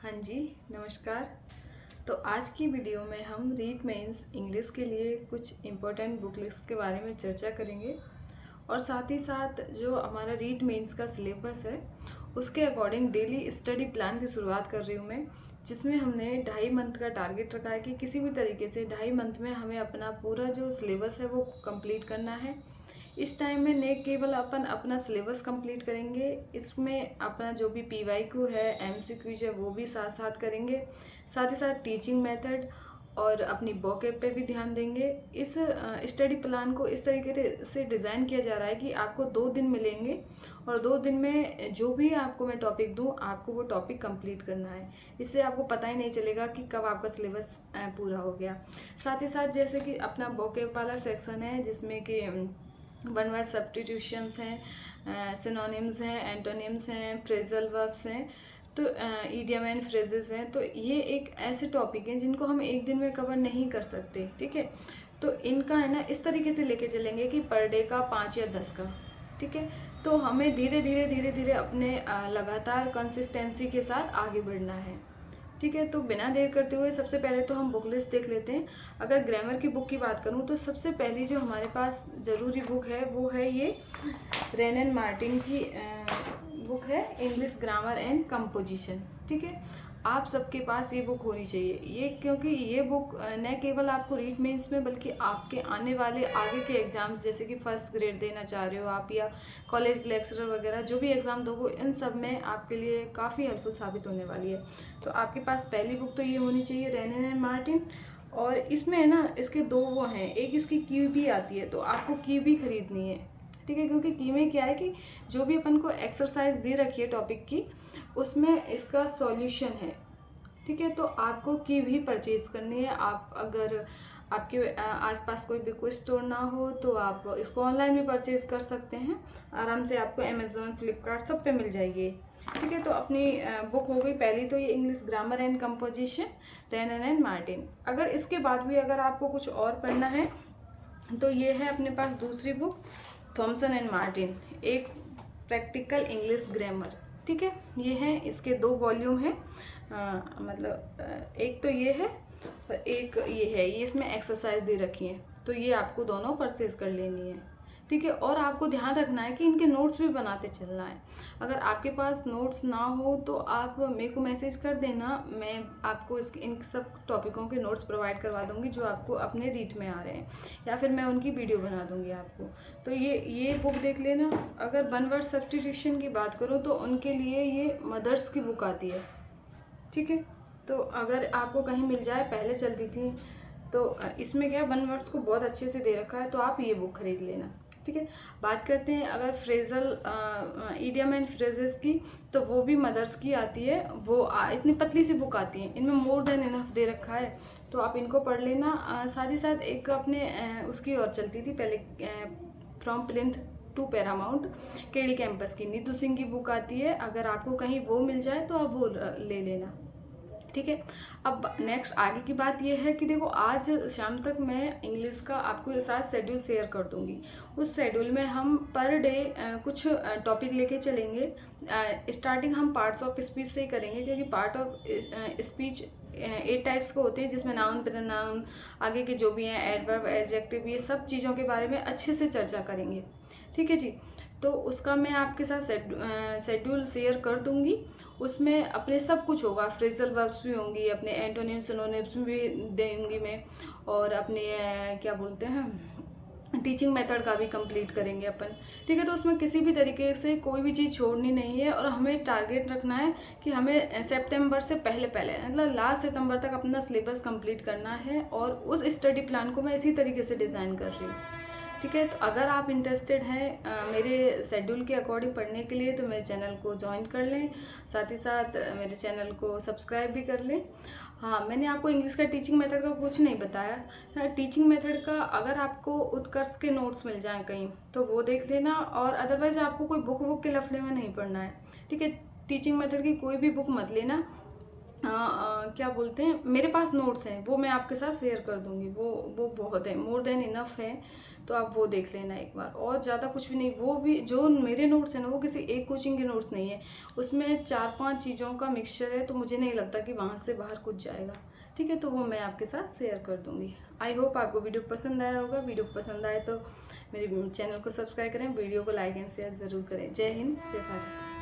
हाँ जी, नमस्कार। तो आज की वीडियो में हम रीट मेंस इंग्लिश के लिए कुछ इम्पोर्टेंट बुक लिस्ट के बारे में चर्चा करेंगे और साथ ही साथ जो हमारा रीट मेंस का सिलेबस है उसके अकॉर्डिंग डेली स्टडी प्लान की शुरुआत कर रही हूँ मैं, जिसमें हमने 2.5 मंथ का टारगेट रखा है कि किसी भी तरीके से 2.5 मंथ में हमें अपना पूरा जो सिलेबस है वो कंप्लीट करना है। इस टाइम में न केवल अपन अपना सिलेबस कंप्लीट करेंगे, इसमें अपना जो भी PYQ है, MCQs है वो भी साथ साथ करेंगे। साथ ही साथ टीचिंग मेथड और अपनी वोकैब पे भी ध्यान देंगे। इस स्टडी प्लान को इस तरीके से डिज़ाइन किया जा रहा है कि आपको 2 दिन मिलेंगे और 2 दिन में जो भी आपको मैं टॉपिक दूँ आपको वो टॉपिक कंप्लीट करना है। इससे आपको पता ही नहीं चलेगा कि कब आपका सिलेबस पूरा हो गया। साथ ही साथ जैसे कि अपना वोकैब वाला सेक्शन है जिसमें कि वन वर्ड सब्स्टिट्यूशंस हैं, सिनोनिम्स हैं, एंटोनिम्स हैं, फ्रेजल वर्ब्स हैं, तो ईडियम एंड फ्रेजेस हैं। तो ये एक ऐसे टॉपिक हैं जिनको हम एक दिन में कवर नहीं कर सकते, ठीक है। तो इनका है ना इस तरीके से लेके चलेंगे कि पर डे का 5 या 10 का, ठीक है। तो हमें धीरे धीरे अपने लगातार कंसिस्टेंसी के साथ आगे बढ़ना है, ठीक है। तो बिना देर करते हुए सबसे पहले तो हम बुक लिस्ट देख लेते हैं। अगर ग्रामर की बुक की बात करूं तो सबसे पहली जो हमारे पास ज़रूरी बुक है वो है ये रेन एंड मार्टिन की बुक है, इंग्लिश ग्रामर एंड कंपोजिशन, ठीक है। आप सबके पास ये बुक होनी चाहिए, ये क्योंकि ये बुक न केवल आपको रीट मेंस में बल्कि आपके आने वाले आगे के एग्ज़ाम्स जैसे कि फर्स्ट ग्रेड देना चाह रहे हो आप या कॉलेज लेक्चरर वगैरह जो भी एग्ज़ाम दोगे इन सब में आपके लिए काफ़ी हेल्पफुल साबित होने वाली है। तो आपके पास पहली बुक तो ये होनी चाहिए रेन एंड मार्टिन। और इसमें है ना इसके दो वो हैं, एक इसकी की भी आती है तो आपको की भी खरीदनी है, ठीक है। क्योंकि की में क्या है कि जो भी अपन को एक्सरसाइज दे रखी है टॉपिक की उसमें इसका सॉल्यूशन है, ठीक है। तो आपको की भी परचेज करनी है। आप अगर आपके आसपास कोई भी कोई स्टोर ना हो तो आप इसको ऑनलाइन भी परचेज कर सकते हैं आराम से, आपको अमेज़ोन, फ्लिपकार्ट सब पे मिल जाएगी, ठीक है। तो अपनी बुक हो गई पहली तो ये English grammar and composition rain and Martin. अगर इसके बाद भी अगर आपको कुछ और पढ़ना है तो ये है अपने पास दूसरी बुक थॉमसन एंड मार्टिन, एक प्रैक्टिकल इंग्लिश ग्रामर, ठीक है। ये है, इसके 2 वॉल्यूम हैं, मतलब एक तो ये है और एक ये है, ये इसमें एक्सरसाइज दे रखी है तो ये आपको दोनों परचेज कर लेनी है, ठीक है। और आपको ध्यान रखना है कि इनके नोट्स भी बनाते चलना है। अगर आपके पास नोट्स ना हो तो आप मेरे को मैसेज कर देना, मैं आपको इन सब टॉपिकों के नोट्स प्रोवाइड करवा दूंगी जो आपको अपने रीट में आ रहे हैं, या फिर मैं उनकी वीडियो बना दूंगी आपको। तो ये बुक देख लेना। अगर वन वर्ड सब्स्टिट्यूशन की बात करूँ तो उनके लिए ये मदर्स की बुक आती है, ठीक है। तो अगर आपको कहीं मिल जाए, पहले चलती थी तो इसमें क्या वन वर्ड्स को बहुत अच्छे से दे रखा है तो आप ये बुक खरीद लेना, ठीक है। बात करते हैं अगर फ्रेजल ईडियम एंड फ्रेजेस की, तो वो भी मदर्स की आती है। वो इतनी पतली सी बुक आती है, इनमें मोर देन इनफ दे रखा है तो आप इनको पढ़ लेना। साथ ही साथ एक अपने उसकी और चलती थी पहले, from plinth to paramount, KD campus की नीतू सिंह की बुक आती है। अगर आपको कहीं वो मिल जाए तो आप वो ले लेना, ठीक है। अब नेक्स्ट आगे की बात यह है कि देखो आज शाम तक मैं इंग्लिश का आपको साथ शेड्यूल शेयर कर दूंगी। उस शेड्यूल में हम पर डे कुछ टॉपिक लेके चलेंगे। स्टार्टिंग हम पार्ट्स ऑफ स्पीच से ही करेंगे क्योंकि पार्ट ऑफ स्पीच 8 टाइप्स के होते हैं जिसमें नाउन, प्रोनाउन, आगे के जो भी हैं एडवर्ब, एडजेक्टिव, ये सब चीज़ों के बारे में अच्छे से चर्चा करेंगे, ठीक है जी। तो उसका मैं आपके साथ शेड्यूल शेयर कर दूंगी। उसमें अपने सब कुछ होगा, फ्रेजल वर्ब्स भी होंगी, अपने एंटोनिम सिनोनिम्स भी देंगी मैं, और अपने क्या बोलते हैं टीचिंग मेथड का भी कंप्लीट करेंगे अपन, ठीक है। तो उसमें किसी भी तरीके से कोई भी चीज़ छोड़नी नहीं है और हमें टारगेट रखना है कि हमें सितंबर से पहले मतलब लास्ट सितंबर तक अपना सिलेबस कंप्लीट करना है। और उस स्टडी प्लान को मैं इसी तरीके से डिज़ाइन कर रही हूँ, ठीक है। तो अगर आप इंटरेस्टेड हैं मेरे शेड्यूल के अकॉर्डिंग पढ़ने के लिए तो मेरे चैनल को ज्वाइन कर लें, साथ ही साथ मेरे चैनल को सब्सक्राइब भी कर लें। हाँ, मैंने आपको इंग्लिश का टीचिंग मेथड का कुछ नहीं बताया। टीचिंग मेथड का अगर आपको उत्कर्ष के नोट्स मिल जाएं कहीं तो वो देख लेना, और अदरवाइज आपको कोई बुक के लफड़े में नहीं पढ़ना है, ठीक है। टीचिंग मेथड की कोई भी बुक मत लेना, क्या बोलते हैं, मेरे पास नोट्स हैं, वो मैं आपके साथ शेयर कर दूँगी। वो बहुत है, मोर देन इनफ है। तो आप वो देख लेना एक बार, और ज़्यादा कुछ भी नहीं। वो भी जो मेरे नोट्स हैं ना, वो किसी एक कोचिंग के नोट्स नहीं है, उसमें 4-5 चीज़ों का मिक्सचर है, तो मुझे नहीं लगता कि वहाँ से बाहर कुछ जाएगा। ठीक है, तो वो मैं आपके साथ शेयर कर दूँगी। आई होप आपको वीडियो पसंद आया होगा। वीडियो पसंद आए तो मेरे चैनल को सब्सक्राइब करें, वीडियो को लाइक एंड शेयर ज़रूर करें। जय हिंद, जय भारत।